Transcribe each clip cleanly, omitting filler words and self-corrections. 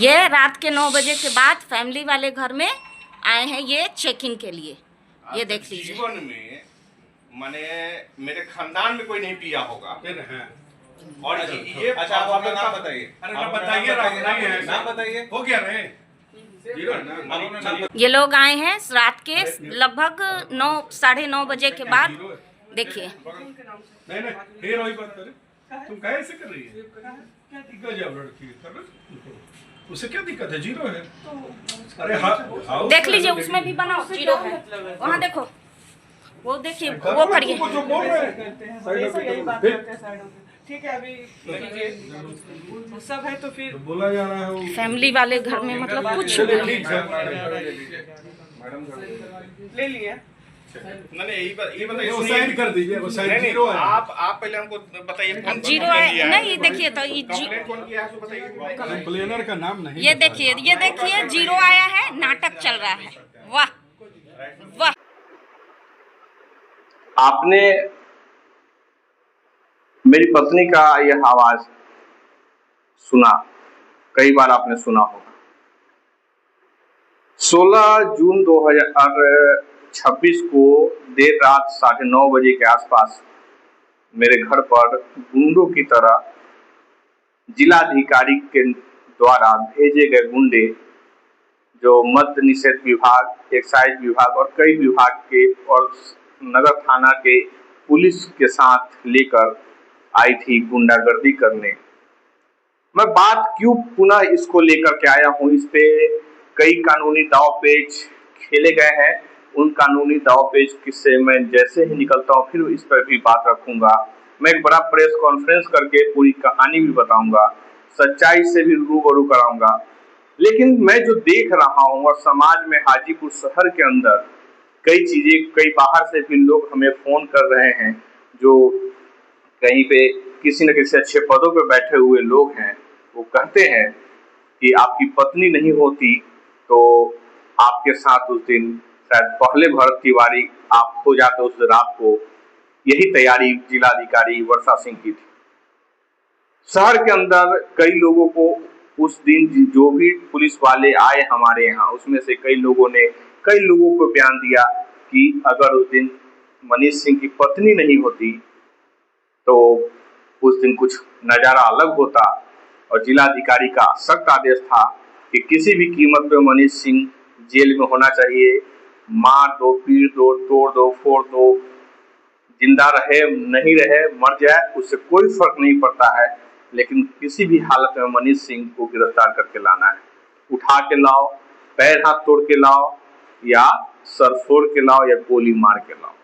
ये रात के 9 बजे के बाद फैमिली वाले घर में आए हैं ये चेकिंग के लिए। ये देख लीजिए। जीवन में माने मेरे खानदान में कोई नहीं पिया होगा। और ये अच्छा आप अपना नाम बताइए। अरे ना बताइए, नाम बताइए। हो गया रहे। ये लोग आए हैं रात के लगभग 9 साढ़े 9 बजे के बाद। देखिए नहीं नहीं फिर वही बात करे, तुम कैसे कर रही है? क्या दिक्कत है लड़की कर, उससे क्या दिक्कत है? जीरो है। अरे हाँ देख लीजिए, उसमें भी बनाओ जीरो है। वहाँ देखो, वो देखिए, वो करिए। जो बोल रहे हैं ठीक है, अभी लीजिए सब है तो फिर बोला जा रहा है फैमिली वाले घर में मतलब कुछ ठीक है ले लिया। नहीं ये बताइए, वो साइन कर दीजिए। वो साइन जीरो है। आप पहले हमको बताइए जीरो है। नहीं देखिए तो कंप्लेंट कौन किया है, बताइए। कंप्लेनर का नाम नहीं। ये देखिए जीरो आया है, नाटक चल रहा है। वाह वाह। आपने मेरी पत्नी का यह आवाज सुना, कई बार आपने सुना होगा। 16 जून 2026 को देर रात 9:30 बजे के आसपास मेरे घर पर गुंडों की तरह जिलाधिकारी के द्वारा भेजे गए गुंडे, जो मद्य निषेध विभाग, एक्साइज विभाग और कई विभाग के और नगर थाना के पुलिस के साथ लेकर आई थी गुंडागर्दी करने। मैं बात क्यों पुनः इसको लेकर के आया हूँ, इस पे कई कानूनी दाव पेच खेले गए हैं। उन कानूनी दाव पेच किससे मैं जैसे ही निकलता हूँ फिर इस पर भी बात रखूंगा। मैं एक बड़ा प्रेस कॉन्फ्रेंस करके पूरी कहानी भी बताऊंगा, सच्चाई से भी रूबरू कराऊंगा। लेकिन मैं जो देख रहा हूँ और समाज में हाजीपुर शहर के अंदर कई चीजें, कई बाहर से भी लोग हमें फोन कर रहे हैं, जो कहीं पे किसी न किसी अच्छे पदों पे बैठे हुए लोग हैं। वो कहते हैं कि आपकी पत्नी नहीं होती तो आपके साथ उस दिन शायद पहले भरत तिवारी आप हो जाते उस रात को। यही तैयारी जिलाधिकारी वर्षा सिंह की थी। शहर के अंदर कई लोगों को उस दिन जो भी पुलिस वाले आए हमारे यहाँ, उसमें से कई लोगों को बयान दिया कि अगर उस दिन मनीष सिंह की पत्नी नहीं होती तो उस दिन कुछ नज़ारा अलग होता। और जिलाधिकारी का सख्त आदेश था कि किसी भी कीमत पे मनीष सिंह जेल में होना चाहिए। मार दो, पीट दो, तोड़ दो, फोड़ दो, जिंदा रहे नहीं रहे, मर जाए, उससे कोई फर्क नहीं पड़ता है, लेकिन किसी भी हालत में मनीष सिंह को गिरफ्तार करके लाना है। उठा के लाओ, पैर हाथ तोड़ के लाओ, या सर फोड़ के लाओ, या गोली मार के लाओ।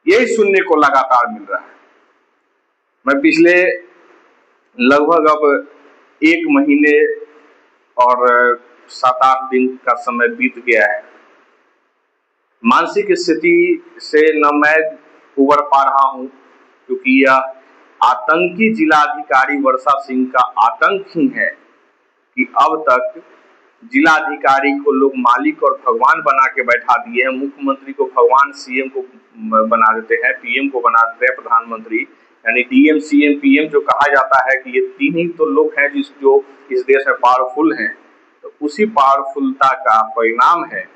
यही सुनने को लगातार मिल रहा है। मैं पिछले लगभग अब 1 महीने और 7-8 दिन का समय बीत गया है। मानसिक स्थिति से न मैं उबर पा रहा हूँ, क्योंकि यह आतंकी जिलाधिकारी वर्षा सिंह का आतंक ही है कि अब तक जिलाधिकारी को लोग मालिक और भगवान बना के बैठा दिए हैं। मुख्यमंत्री को भगवान, सीएम को बना देते हैं, पीएम को बना देते हैं प्रधानमंत्री, यानी डीएम, सीएम, पीएम जो कहा जाता है कि ये 3 ही तो लोग हैं जो इस देश में पावरफुल हैं। तो उसी पावरफुलता का परिणाम है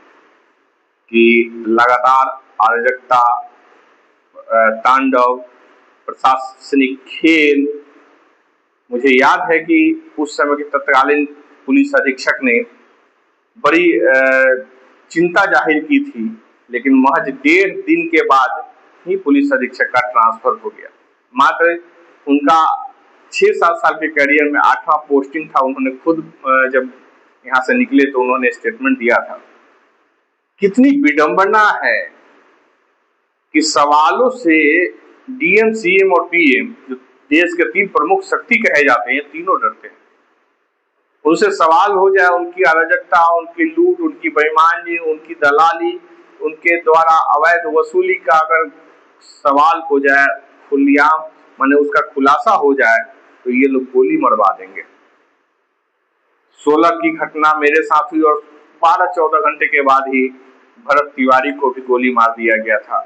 कि लगातार अराजकता, तांडव, प्रशासनिक खेल। मुझे याद है कि उस समय के तत्कालीन पुलिस अधीक्षक ने बड़ी चिंता जाहिर की थी, लेकिन महज 1.5 दिन के बाद ही पुलिस अधीक्षक का ट्रांसफर हो गया। मात्र उनका 6-7 साल के करियर में 8वां पोस्टिंग था। उन्होंने खुद जब यहाँ से निकले तो उन्होंने स्टेटमेंट दिया था। कितनी विडंबना है कि सवालों से डीएम, सीएम और पीएम, जो देश के 3 प्रमुख शक्ति कहे जाते हैं, तीनों डरते हैं। उनसे सवाल हो जाए, उनकी अराजकता, उनकी लूट, उनकी बेईमानी, उनकी दलाली, उनके द्वारा अवैध वसूली का अगर सवाल हो जाए, खुलियाम माने उसका खुलासा हो जाए, तो ये लोग गोली मरवा देंगे। 16 की घटना मेरे साथ हुई और 12-14 घंटे के बाद ही भरत तिवारी को भी गोली मार दिया गया था।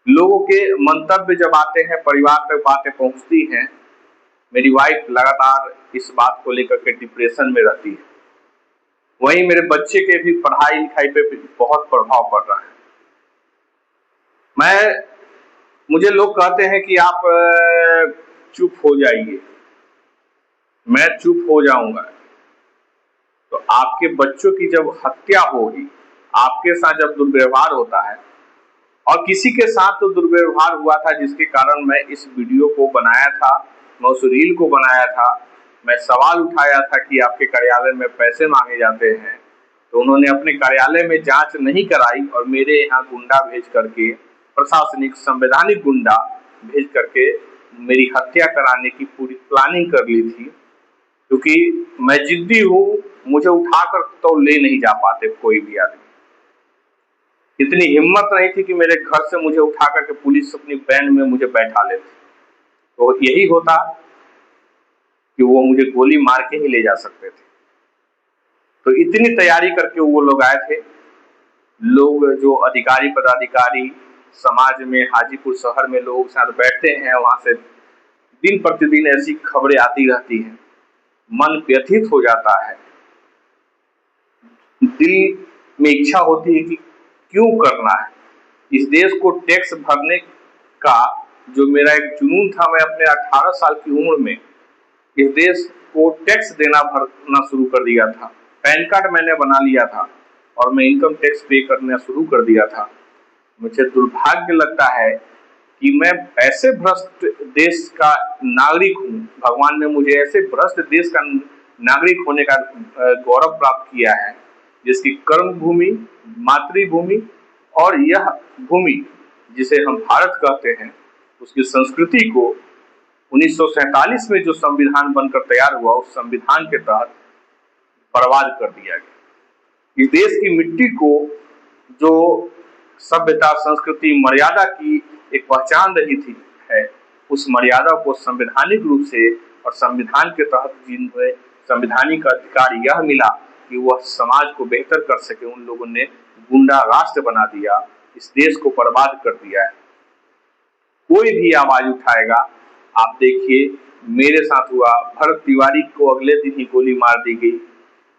लोगों के मंतव्य जब आते हैं, परिवार तक बातें पहुंचती हैं, मेरी वाइफ लगातार इस बात को लेकर के डिप्रेशन में रहती है। वहीं मेरे बच्चे के भी पढ़ाई लिखाई पे बहुत प्रभाव पड़ रहा है। मुझे लोग कहते हैं कि आप चुप हो जाइए, मैं चुप हो जाऊंगा तो आपके बच्चों की जब हत्या होगी, आपके साथ जब दुर्व्यवहार होता है, और किसी के साथ तो दुर्व्यवहार हुआ था जिसके कारण मैं इस वीडियो को बनाया था, मैं उस रील को बनाया था, मैं सवाल उठाया था कि आपके कार्यालय में पैसे मांगे जाते हैं, तो उन्होंने अपने कार्यालय में जांच नहीं कराई और मेरे यहाँ गुंडा भेज करके, प्रशासनिक संवैधानिक गुंडा भेज करके मेरी हत्या कराने की पूरी प्लानिंग कर ली थी। क्योंकि मैं जिद्दी हूँ, मुझे उठाकर तो ले नहीं जा पाते कोई भी आदमी। इतनी हिम्मत नहीं थी कि मेरे घर से मुझे उठा करके पुलिस अपनी वैन में मुझे बैठा लेती। तो यही होता कि वो मुझे गोली मार के ही ले जा सकते थे। तो इतनी तैयारी करके वो लोग आए थे। लोग जो अधिकारी पदाधिकारी समाज में, हाजीपुर शहर में लोग साथ बैठते हैं, वहां से दिन प्रतिदिन ऐसी खबरें आती रहती हैं, मन व्यथित हो जाता है। दिल में इच्छा होती है कि क्यों करना है इस देश को टैक्स भरने का। जो मेरा एक जुनून था, मैं अपने 18 साल की उम्र में इस देश को टैक्स देना भरना शुरू कर दिया था। पैन कार्ड मैंने बना लिया था और मैं इनकम टैक्स पे करना शुरू कर दिया था। मुझे दुर्भाग्य लगता है कि मैं ऐसे भ्रष्ट देश का नागरिक हूँ। भगवान ने मुझे ऐसे भ्रष्ट देश का नागरिक होने का गौरव प्राप्त किया है, जिसकी कर्म भूमि, मातृभूमि और यह भूमि जिसे हम भारत कहते हैं, उसकी संस्कृति को 1947 में जो संविधान बनकर तैयार हुआ, उस संविधान के तहत बर्बाद कर दिया गया। इस देश की मिट्टी को जो सभ्यता, संस्कृति, मर्यादा की एक पहचान रही थी उस मर्यादा को संवैधानिक रूप से और संविधान के तहत जिन्हें संवैधानिक अधिकार यह मिला कि वह समाज को बेहतर कर सके, उन लोगों ने गुंडा राष्ट्र बना दिया, इस देश को बर्बाद कर दिया है। कोई भी आवाज उठाएगा, आप देखिए मेरे साथ हुआ। भरत तिवारी को अगले दिन ही गोली मार दी गई।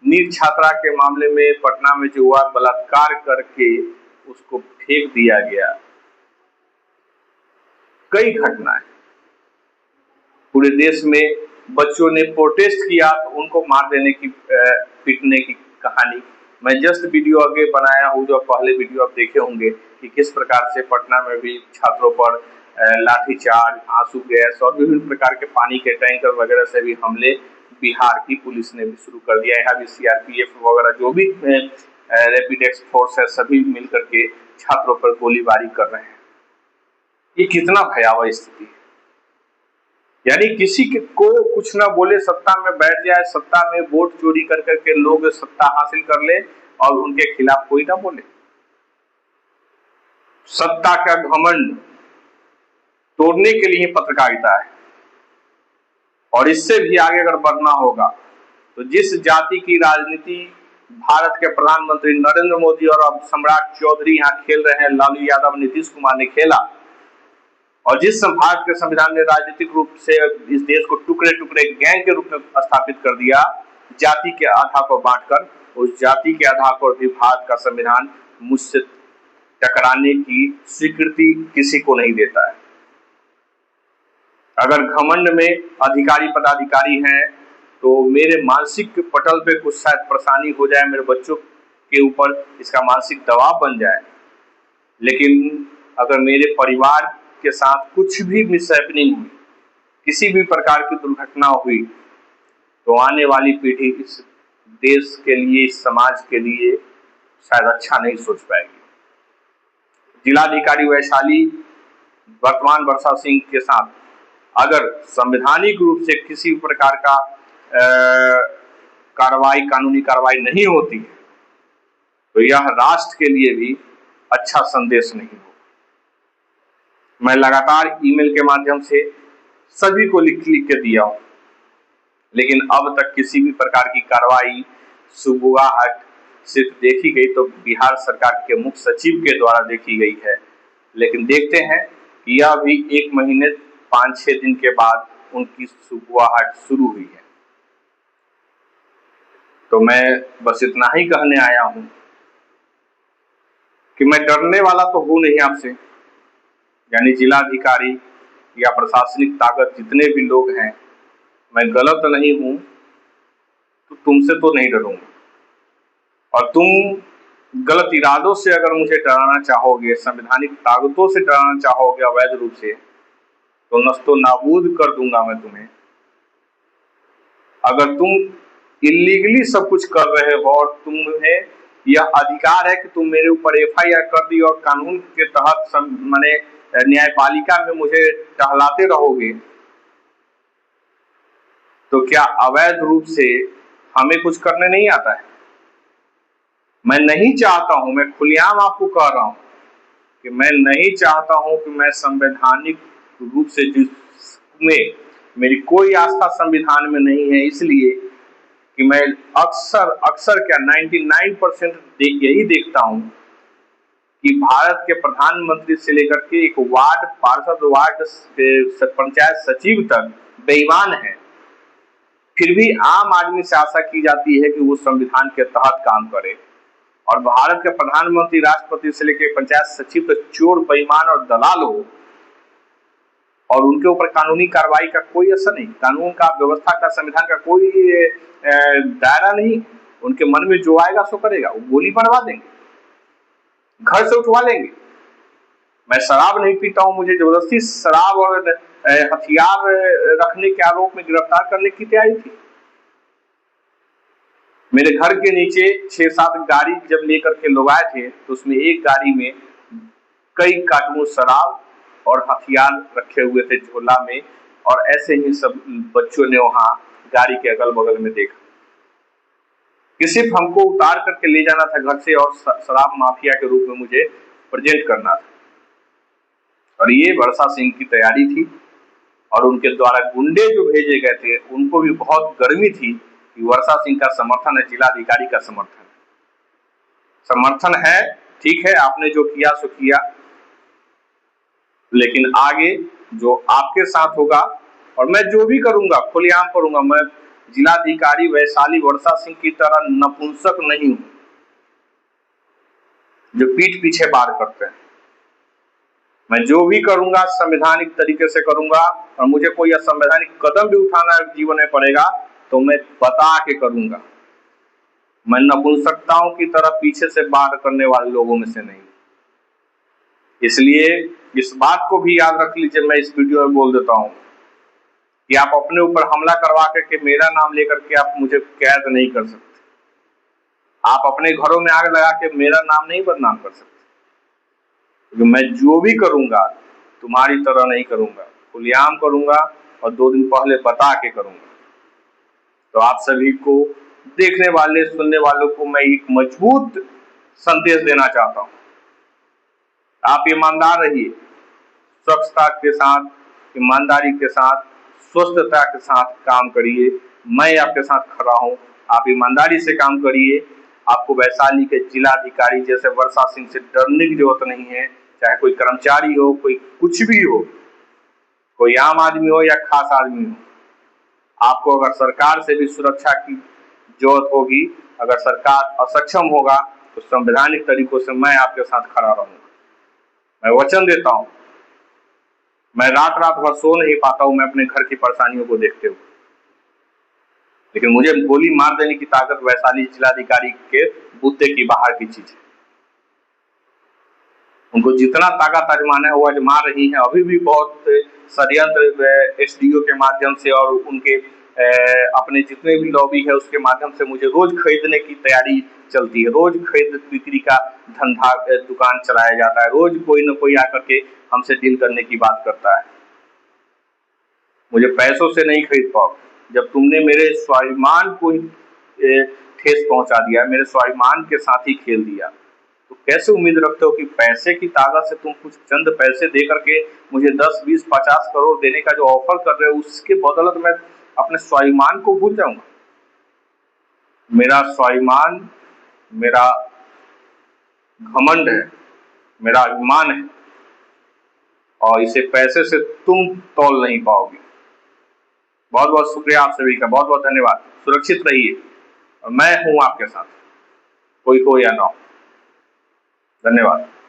नीट छात्रा के मामले में पटना में जो हुआ, बलात्कार करके उसको फेंक दिया गया। कई घटनाएं पूरे देश में, बच्चों ने प्रोटेस्ट किया तो उनको मार देने की, पीटने की कहानी। मैं जस्ट वीडियो आगे बनाया हूँ, जो पहले वीडियो आप देखे होंगे कि किस प्रकार से पटना में भी छात्रों पर लाठीचार्ज, आंसू गैस और विभिन्न प्रकार के पानी के टैंकर वगैरह से भी हमले बिहार की पुलिस ने भी शुरू कर दिया है। यहाँ भी सीआरपीएफ वगैरह जो भी रैपिड एक्स फोर्स है, सभी मिलकर के छात्रों पर गोलीबारी कर रहे हैं। ये कितना भयावह स्थिति है। यानी किसी को कुछ ना बोले, सत्ता में बैठ जाए, सत्ता में वोट चोरी कर करके लोग सत्ता हासिल कर ले और उनके खिलाफ कोई ना बोले। सत्ता का घमंड तोड़ने के लिए पत्रकारिता है। और इससे भी आगे अगर बढ़ना होगा तो जिस जाति की राजनीति भारत के प्रधानमंत्री नरेंद्र मोदी और अब सम्राट चौधरी यहाँ खेल रहे हैं, लालू यादव, नीतीश कुमार ने खेला, और जिस भारत के संविधान ने राजनीतिक रूप से इस देश को टुकड़े टुकड़े गैंग के रूप में स्थापित कर दिया, जाति के आधार पर बांटकर, उस जाति के आधार पर भी भारत का संविधान मुझसे टकराने की स्वीकृति किसी को नहीं देता है। अगर घमंड में अधिकारी पदाधिकारी हैं तो मेरे मानसिक पटल पे कुछ शायद परेशानी हो जाए, मेरे बच्चों के ऊपर इसका मानसिक दबाव बन जाए, लेकिन अगर मेरे परिवार के साथ कुछ भी मिसहैपनिंग हुई, किसी भी प्रकार की दुर्घटना हुई, तो आने वाली पीढ़ी इस देश के लिए, इस समाज के लिए शायद अच्छा नहीं सोच पाएगी। जिलाधिकारी वैशाली वर्तमान वर्षा सिंह के साथ अगर संवैधानिक रूप से किसी प्रकार का कार्रवाई, कानूनी कार्रवाई नहीं होती है तो यह राष्ट्र के लिए भी अच्छा संदेश नहीं होगा। मैं लगातार ईमेल के माध्यम से सभी को लिख के दिया हूं, लेकिन अब तक किसी भी प्रकार की कार्रवाई, सुबुगाहट सिर्फ देखी गई तो बिहार सरकार के मुख्य सचिव के द्वारा देखी गई है। लेकिन देखते हैं कि यह भी 1 महीने 5-6 दिन के बाद उनकी सुगबुगाहट शुरू हुई है। तो मैं बस इतना ही कहने आया हूं कि मैं डरने वाला तो हूं नहीं आपसे, यानी जिलाधिकारी या प्रशासनिक ताकत जितने भी लोग हैं, मैं गलत नहीं हूं तो तुमसे तो नहीं डरूंगा। और तुम गलत इरादों से अगर मुझे डराना चाहोगे, संवैधानिक ताकतों से डराना चाहोगे अवैध रूप से, तो नस्तो नाबूद कर दूंगा मैं तुम्हें। अगर तुम इलीगली सब कुछ कर रहे हो और तुम्हें यह अधिकार है कि तुम मेरे ऊपर FIR कर दी और कानून के तहत माने न्यायपालिका में मुझे टहलाते रहोगे, तो क्या अवैध रूप से हमें कुछ करने नहीं आता है? मैं नहीं चाहता हूं, मैं खुलेआम आपको कह रहा हूं कि मैं नहीं चाहता हूं कि मैं संवैधानिक रूप से जिसमें मेरी कोई आस्था संविधान में नहीं है, इसलिए कि मैं अक्सर क्या 99% यही देखता हूं कि भारत के प्रधानमंत्री से लेकर के एक वार्ड पार्षद, वार्ड पंचायत सचिव तक बेईमान है। फिर भी आम आदमी से आशा की जाती है कि वो संविधान के तहत काम करे, और भारत के प्रधानमंत्री, राष्ट्रपति से लेकर पंचायत सचिव तक चोर, बेईमान और दलाल हो, और उनके ऊपर कानूनी कार्रवाई का कोई असर नहीं, कानून का, व्यवस्था का, संविधान का कोई दायरा नहीं। उनके मन में जो आएगा सो करेगा। वो गोली बनवा देंगे, घर से उठवा लेंगे। मैं शराब नहीं पीता हूं, मुझे जबरदस्ती शराब और हथियार रखने के आरोप में गिरफ्तार करने की तैयारी थी। मेरे घर के नीचे 6-7 गाड़ी जब लेकर के लोग आए थे, तो उसमें एक गाड़ी में कई कार्टून शराब और हथियार रखे हुए थे झोला में, और ऐसे ही सब बच्चों ने वहां गाड़ी के अगल बगल में देखा कि सिर्फ हमको उतार करके ले जाना था घर से और शराब माफिया के रूप में मुझे प्रेजेंट करना था। और ये वर्षा सिंह की तैयारी थी, और उनके द्वारा गुंडे जो भेजे गए थे उनको भी बहुत गर्मी थी कि वर्षा सिंह का समर्थन है, जिलाधिकारी का समर्थन है। ठीक है, आपने जो किया सो किया, लेकिन आगे जो आपके साथ होगा, और मैं जो भी करूंगा खुलेआम करूंगा। मैं जिलाधिकारी वैशाली वर्षा सिंह की तरह नपुंसक नहीं हूं जो पीठ पीछे वार करते हैं। मैं जो भी करूंगा संवैधानिक तरीके से करूंगा, और मुझे कोई असंवैधानिक कदम भी उठाना जीवन में पड़ेगा तो मैं बता के करूंगा। मैं नपुंसकताओं की तरह पीछे से वार करने वाले लोगों में से नहीं। इसलिए इस बात को भी याद रख लीजिए, मैं इस वीडियो में बोल देता हूं कि आप अपने ऊपर हमला करवा करके मेरा नाम लेकर के आप मुझे कैद नहीं कर सकते। आप अपने घरों में आग लगा के मेरा नाम नहीं बदनाम कर सकते, क्योंकि मैं जो भी करूंगा तुम्हारी तरह नहीं करूंगा, खुलेआम करूंगा और 2 दिन पहले बता के करूंगा। तो आप सभी को, देखने वाले सुनने वालों को मैं एक मजबूत संदेश देना चाहता हूं। आप ईमानदार रहिए, स्वच्छता के साथ, ईमानदारी के साथ, स्वस्थता के साथ काम करिए। मैं आपके साथ खड़ा हूं, आप ईमानदारी से काम करिए। आपको वैशाली के जिलाधिकारी जैसे वर्षा सिंह से डरने की जरूरत नहीं है, चाहे कोई कर्मचारी हो, कोई कुछ भी हो, कोई आम आदमी हो या खास आदमी हो। आपको अगर सरकार से भी सुरक्षा की जरूरत होगी, अगर सरकार असक्षम होगा, तो संवैधानिक तरीकों से मैं आपके साथ खड़ा रहूंगा। मैं वचन देता हूं। मैं रात भर सो नहीं पाता हूं, मैं अपने घर की परेशानियों को देखते हुए, लेकिन मुझे गोली मार देने की ताकत वैशाली जिलाधिकारी के बूते की बाहर की चीज है। उनको जितना ताकत आजमाना है वो आजमा रही है। अभी भी बहुत षड्यंत्र SDO के माध्यम से और उनके अपने जितने भी लॉबी है उसके माध्यम से मुझे रोज खरीदने की तैयारी चलती है। रोज खरीद बिक्री का धंधा, दुकान चलाया जाता है। रोज कोई न कोई आकर के हमसे डील करने की बात करता है। मुझे पैसों से नहीं खरीद पाओ। जब तुमने मेरे स्वाभिमान को ठेस पहुंचा दिया, मेरे स्वाभिमान के साथ ही खेल दिया, तो कैसे उम्मीद रखते हो कि पैसे की ताकत से तुम कुछ चंद पैसे दे करके मुझे 10, 20, 50 करोड़ देने का जो ऑफर कर रहे हो, उसके बदौलत मैं अपने स्वाभिमान को भूल जाऊंगा। मेरा स्वाभिमान, मेरा घमंड है, मेरा अभिमान है, और इसे पैसे से तुम तौल नहीं पाओगे। बहुत बहुत शुक्रिया आप सभी का, बहुत बहुत धन्यवाद। सुरक्षित रहिए, मैं हूं आपके साथ, कोई हो या ना हो। धन्यवाद।